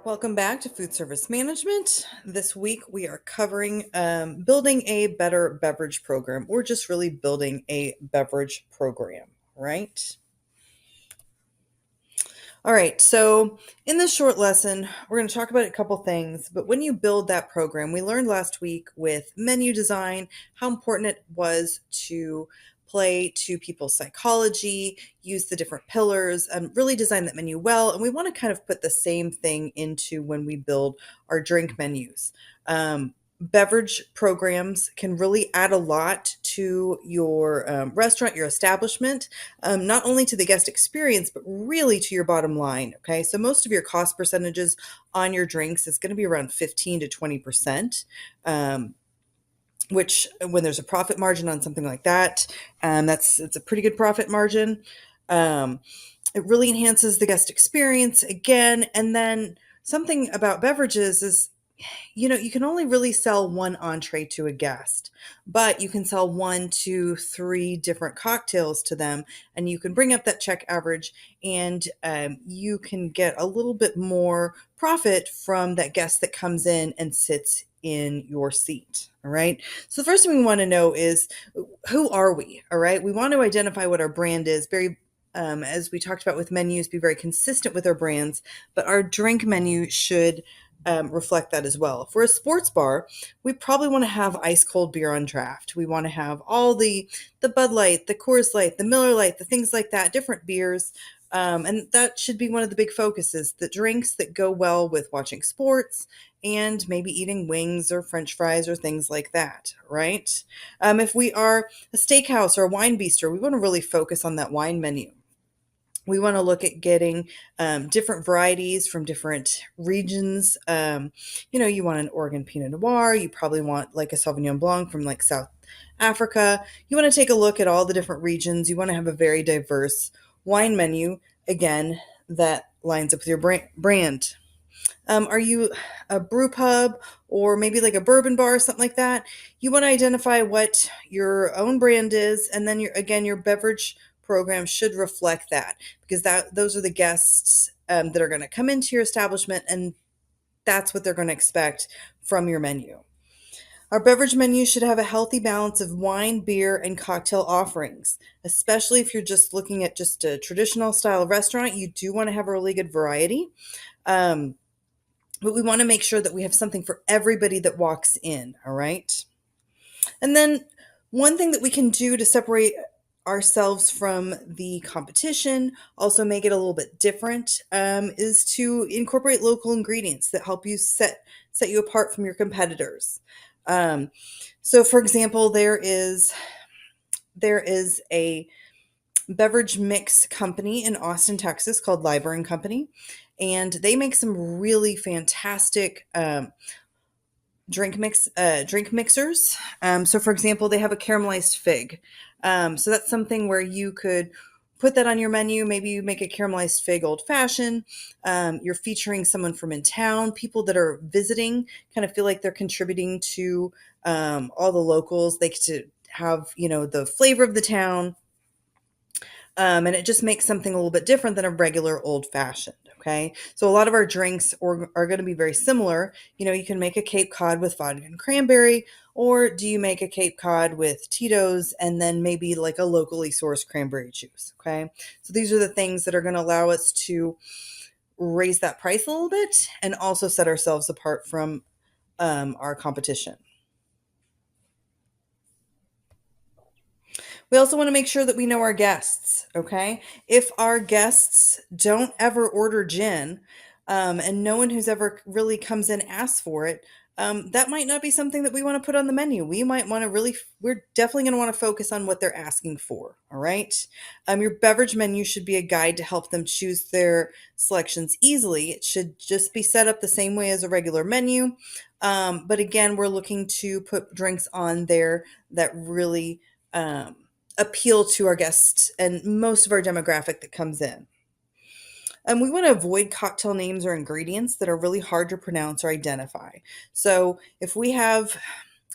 Welcome back to Food Service Management. This week we are covering building a better beverage program or just really building a beverage program, right? All right, so in this short lesson, we're going to talk about a couple things. But when you build that program, we learned last week with menu design how important it was to play to people's psychology, use the different pillars, and really design that menu well. And we want to kind of put the same thing into when we build our drink menus. Beverage programs can really add a lot to your restaurant, your establishment, not only to the guest experience, but really to your bottom line. Okay, so most of your cost percentages on your drinks is going to be around 15 to 20%. Which, when there's a profit margin on something like that, it's a pretty good profit margin. It really enhances the guest experience again. And then something about beverages is, you can only really sell one entree to a guest, but you can sell 1 to 3 different cocktails to them, and you can bring up that check average, and you can get a little bit more profit from that guest that comes in and sits in your seat. All right. So the first thing we want to know is, who are we? All right. We want to identify what our brand is. As we talked about with menus, be very consistent with our brands, but our drink menu should reflect that as well. If we're a sports bar, we probably want to have ice cold beer on draft. We want to have all the Bud Light, the Coors Light, the Miller Light, the things like that, different beers. And that should be one of the big focuses, the drinks that go well with watching sports and maybe eating wings or French fries or things like that, right? If we are a steakhouse or a wine bistro, we want to really focus on that wine menu. We want to look at getting different varieties from different regions. You want an Oregon Pinot Noir. You probably want like a Sauvignon Blanc from like South Africa. You want to take a look at all the different regions. You want to have a very diverse wine menu, again, that lines up with your brand. Are you a brew pub or maybe like a bourbon bar or something like that? You want to identify what your own brand is, and then your beverage program should reflect that, because those are the guests that are going to come into your establishment, and that's what they're going to expect from your menu. Our beverage menu should have a healthy balance of wine, beer, and cocktail offerings, especially if you're just looking at just a traditional style of restaurant. You do want to have a really good variety. But we want to make sure that we have something for everybody that walks in, all right? And then one thing that we can do to separate ourselves from the competition, also make it a little bit different, is to incorporate local ingredients that help you set you apart from your competitors. So, for example, there is a beverage mix company in Austin, Texas called Liber and Company, and they make some really fantastic drink mixers. So, for example, they have a caramelized fig. So that's something where you could put that on your menu. Maybe you make a caramelized fig old fashioned. You're featuring someone from in town. People that are visiting kind of feel like they're contributing to all the locals. They get to have the flavor of the town. And it just makes something a little bit different than a regular old fashioned. Okay. So a lot of our drinks are going to be very similar. You can make a Cape Cod with vodka and cranberry, or do you make a Cape Cod with Tito's and then maybe like a locally sourced cranberry juice? Okay. So these are the things that are going to allow us to raise that price a little bit and also set ourselves apart from our competition. We also want to make sure that we know our guests, okay? If our guests don't ever order gin, and no one who's ever really comes in asks for it, that might not be something that we want to put on the menu. We're definitely going to want to focus on what they're asking for, all right? Your beverage menu should be a guide to help them choose their selections easily. It should just be set up the same way as a regular menu. But again, we're looking to put drinks on there that really appeal to our guests and most of our demographic that comes in. We want to avoid cocktail names or ingredients that are really hard to pronounce or identify. So if we have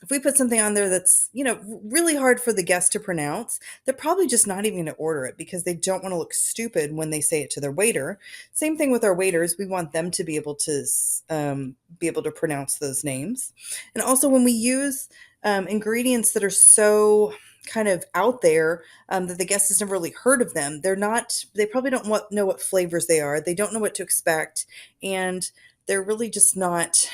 if we put something on there that's, really hard for the guest to pronounce, they're probably just not even going to order it because they don't want to look stupid when they say it to their waiter. Same thing with our waiters. We want them to be able to pronounce those names. And also when we use ingredients that are so kind of out there, that the guest has never really heard of them, they probably don't know what flavors they are. They don't know what to expect. And they're really just not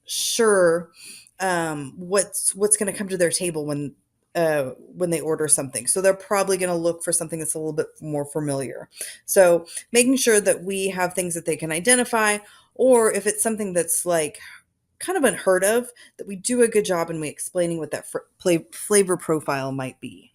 sure what's going to come to their table when they order something. So they're probably going to look for something that's a little bit more familiar. So making sure that we have things that they can identify, or if it's something that's like kind of unheard of, that we do a good job in explaining what that flavor profile might be.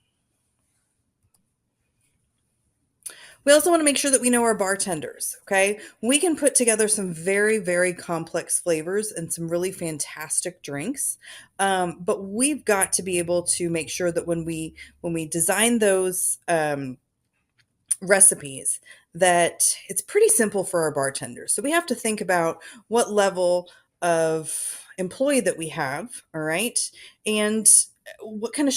We also want to make sure that we know our bartenders, okay? We can put together some very, very complex flavors and some really fantastic drinks. But we've got to be able to make sure that when we design those recipes, that it's pretty simple for our bartenders. So we have to think about what level of employee that we have, all right? And what kind of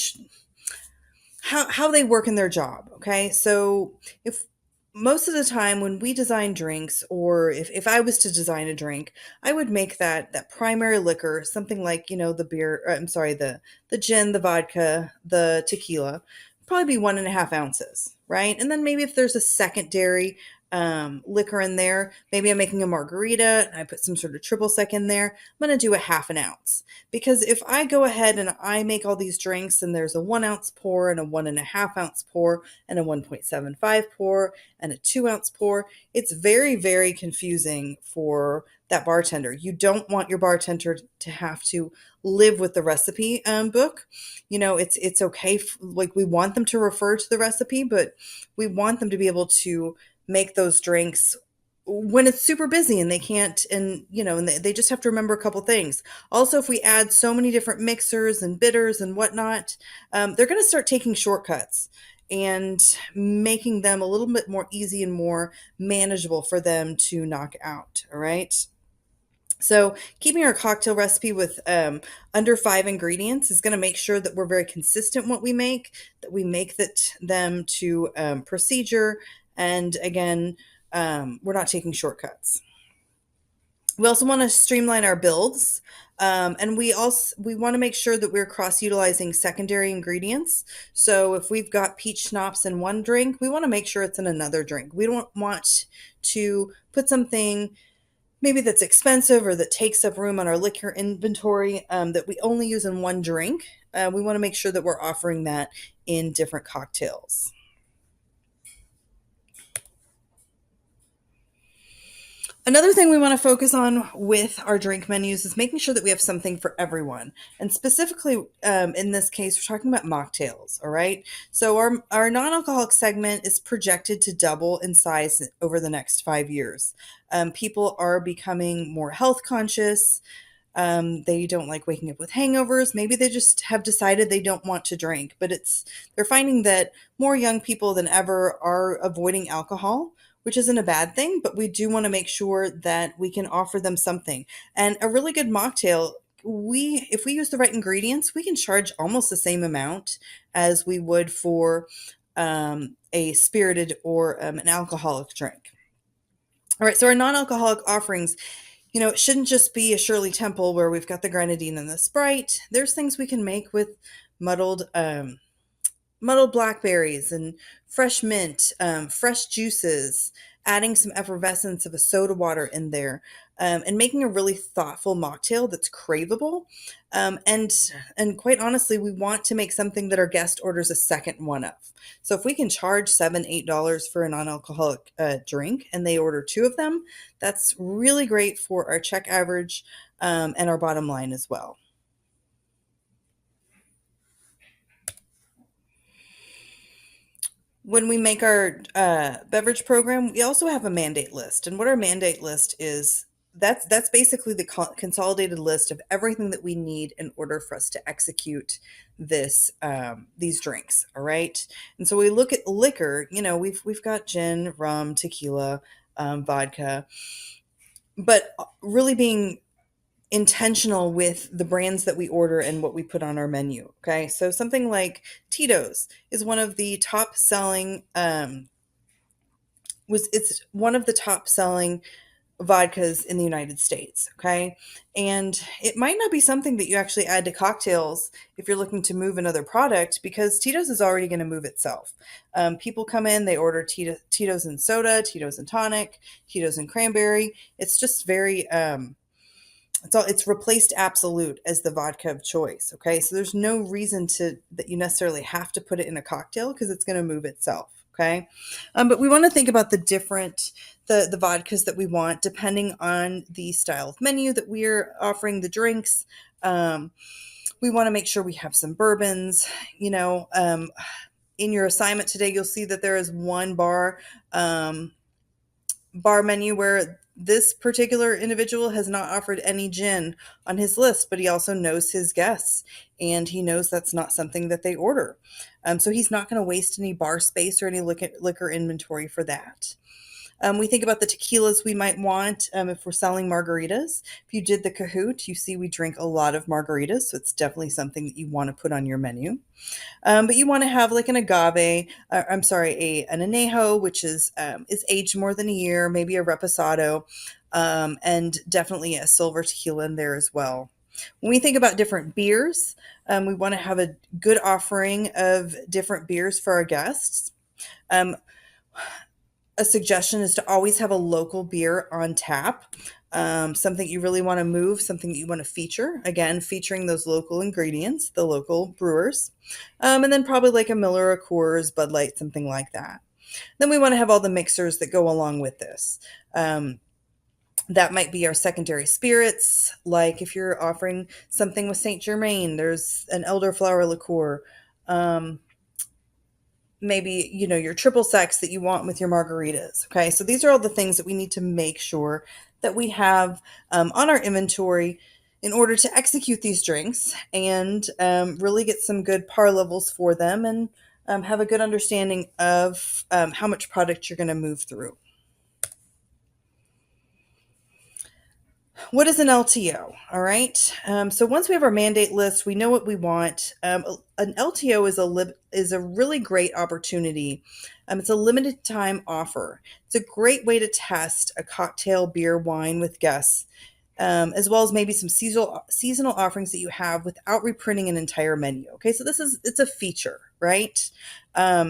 how they work in their job. Okay. So if most of the time when we design drinks, or if I was to design a drink, I would make that primary liquor something like, the beer, I'm sorry, the gin, the vodka, the tequila, probably be 1.5 ounces, right? And then maybe if there's a secondary liquor in there, maybe I'm making a margarita and I put some sort of triple sec in there, I'm going to do a 1/2 ounce. Because if I go ahead and I make all these drinks and there's a 1 ounce pour and a 1.5 ounce pour and a 1.75 pour and a 2 ounce pour, it's very, very confusing for that bartender. You don't want your bartender to have to live with the recipe book. It's okay. Like, we want them to refer to the recipe, but we want them to be able to make those drinks when it's super busy and they can't, and they just have to remember a couple things. Also, if we add so many different mixers and bitters and whatnot, they're going to start taking shortcuts and making them a little bit more easy and more manageable for them to knock out. All right. So keeping our cocktail recipe with under 5 ingredients is going to make sure that we're very consistent what we make, that we make them to procedure, and again, we're not taking shortcuts. We also want to streamline our builds, and we want to make sure that we're cross-utilizing secondary ingredients. So if we've got peach schnapps in one drink, we want to make sure it's in another drink. We don't want to put something maybe that's expensive or that takes up room on our liquor inventory, that we only use in one drink. We want to make sure that we're offering that in different cocktails. Another thing we want to focus on with our drink menus is making sure that we have something for everyone. And specifically, in this case, we're talking about mocktails, all right? So our non-alcoholic segment is projected to double in size over the next 5 years. People are becoming more health conscious. They don't like waking up with hangovers. Maybe they just have decided they don't want to drink, but they're finding that more young people than ever are avoiding alcohol, which isn't a bad thing, but we do want to make sure that we can offer them something. And a really good mocktail, if we use the right ingredients, we can charge almost the same amount as we would for a spirited or an alcoholic drink. All right, so our non-alcoholic offerings, it shouldn't just be a Shirley Temple where we've got the grenadine and the Sprite. There's things we can make with muddled blackberries and fresh mint, fresh juices, adding some effervescence of a soda water in there, and making a really thoughtful mocktail that's craveable. And quite honestly, we want to make something that our guest orders a second one of. So if we can charge $7-8 for a non-alcoholic drink and they order 2 of them, that's really great for our check average, and our bottom line as well. When we make our beverage program, we also have a mandate list. And what our mandate list is, that's basically the consolidated list of everything that we need in order for us to execute these drinks. All right. And so we look at liquor, we've got gin, rum, tequila, vodka, but really being intentional with the brands that we order and what we put on our menu. Okay, so something like Tito's is one of the top selling it's one of the top selling vodkas in the United States. Okay. And it might not be something that you actually add to cocktails if you're looking to move another product, because Tito's is already going to move itself. People come in, they order Tito's and soda, Tito's and tonic, Tito's and cranberry. It's just very, it's replaced Absolute as the vodka of choice. Okay. So there's no reason that you necessarily have to put it in a cocktail, because it's going to move itself. Okay. But we want to think about the vodkas that we want, depending on the style of menu that we're offering, the drinks. We want to make sure we have some bourbons. In your assignment today, you'll see that there is one bar menu where this particular individual has not offered any gin on his list, but he also knows his guests, and he knows that's not something that they order. So he's not going to waste any bar space or any liquor inventory for that. We think about the tequilas we might want if we're selling margaritas. If you did the Kahoot, you see we drink a lot of margaritas, so it's definitely something that you want to put on your menu. But you want to have like an agave, an añejo, which is aged more than a year, maybe a reposado, and definitely a silver tequila in there as well. When we think about different beers, we want to have a good offering of different beers for our guests. A suggestion is to always have a local beer on tap, something you really want to move, something that you want to feature. Again, featuring those local ingredients, the local brewers, and then probably like a Miller, a Coors, Bud Light, something like that. Then we want to have all the mixers that go along with this. That might be our secondary spirits, like if you're offering something with Saint Germain, there's an elderflower liqueur. Maybe, your triple sec that you want with your margaritas. Okay. So these are all the things that we need to make sure that we have on our inventory in order to execute these drinks and really get some good par levels for them, and have a good understanding of how much product you're going to move through. What is an LTO? All right. So once we have our mandate list, we know what we want. An LTO is a really great opportunity. It's a limited time offer. It's a great way to test a cocktail, beer, wine with guests, as well as maybe some seasonal offerings that you have without reprinting an entire menu. Okay, so it's a feature, right?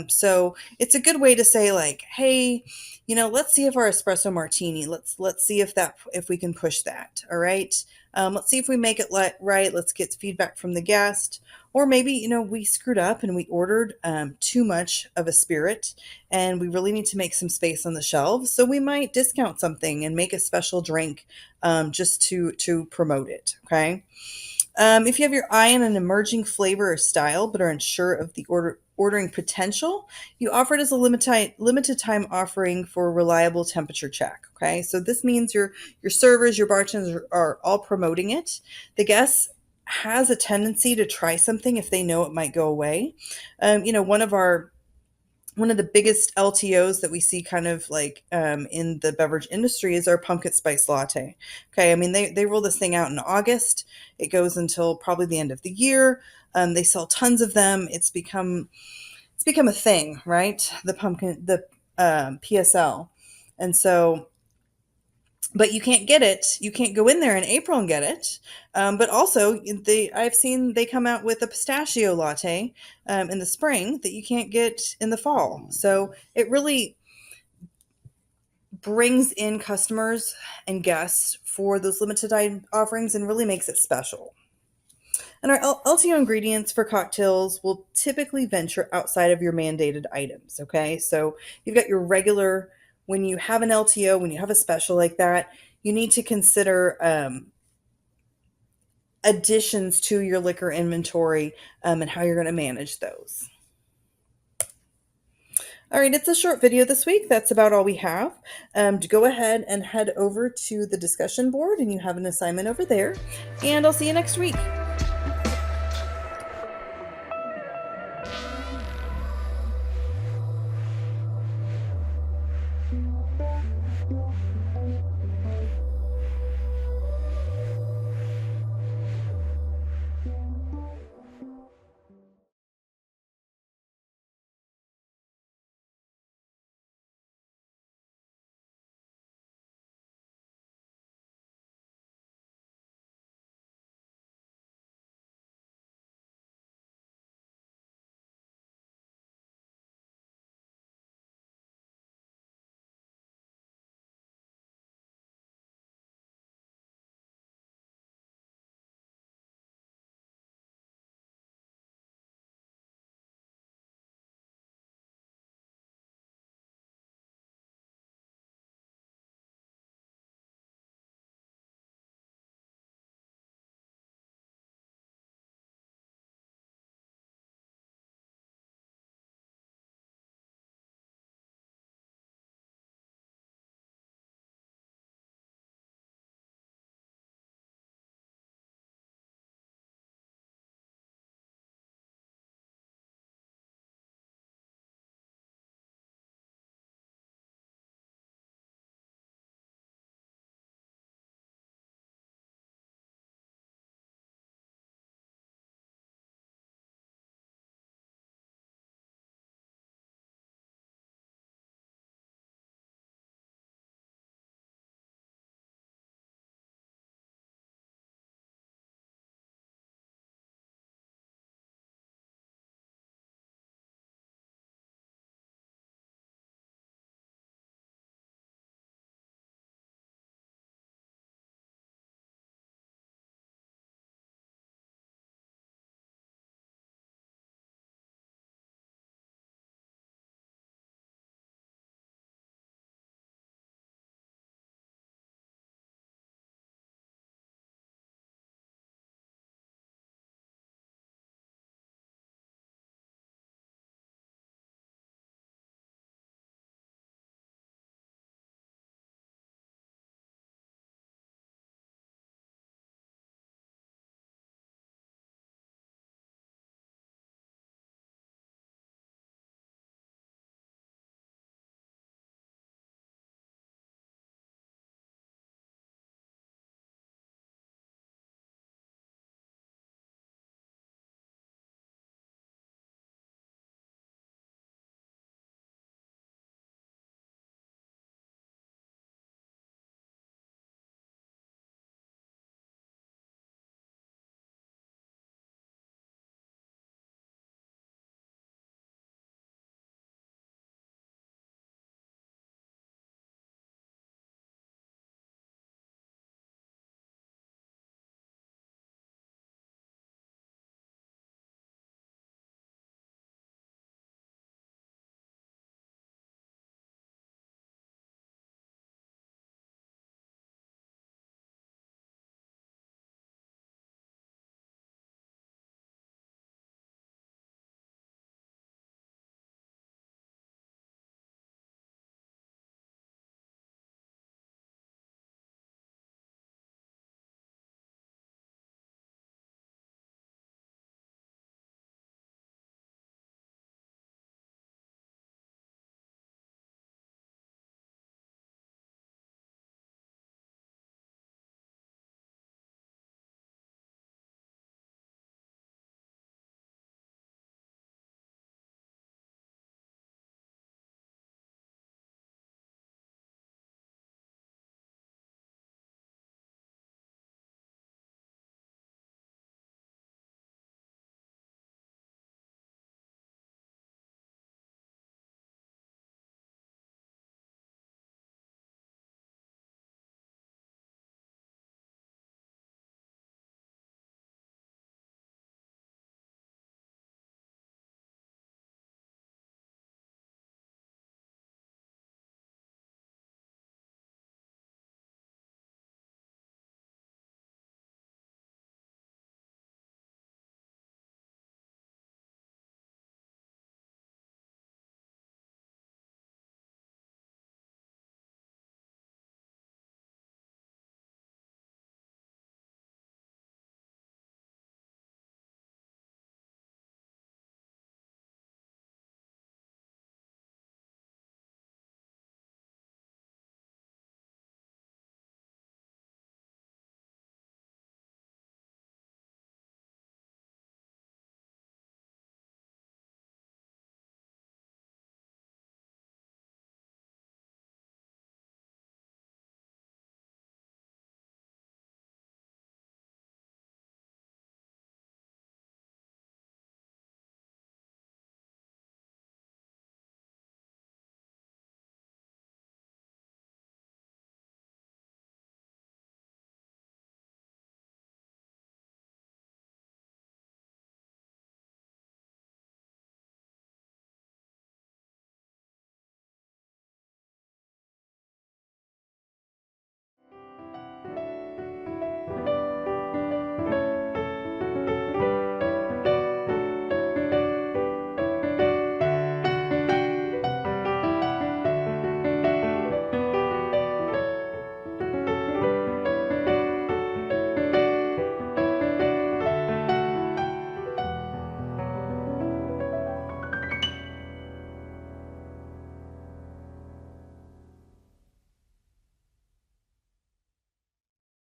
So it's a good way to say like, hey, let's see if our espresso martini, let's see if we can push that. All right. Let's see if we make it right. Let's get feedback from the guest. Or maybe, we screwed up and we ordered too much of a spirit, and we really need to make some space on the shelves. So we might discount something and make a special drink just to promote it. Okay. If you have your eye on an emerging flavor or style, but are unsure of the ordering potential, you offer it as a limited time offering for a reliable temperature check. Okay, so this means your servers, your bartenders are all promoting it. The guest has a tendency to try something if they know it might go away. One of the biggest LTOs that we see kind of like in the beverage industry is our pumpkin spice latte. Okay, I mean, they roll this thing out in August. It goes until probably the end of the year. They sell tons of them. It's become a thing, right? The PSL. And so, but you can't get it. You can't go in there in April and get it. But also, I've seen they come out with a pistachio latte in the spring that you can't get in the fall. So it really brings in customers and guests for those limited time offerings and really makes it special. And our LTO ingredients for cocktails will typically venture outside of your mandated items. Okay, so you've got your regular. When you have an LTO, when you have a special like that, you need to consider additions to your liquor inventory and how you're going to manage those. All right, it's a short video this week. That's about all we have. To go ahead and head over to the discussion board, and you have an assignment over there. And I'll see you next week.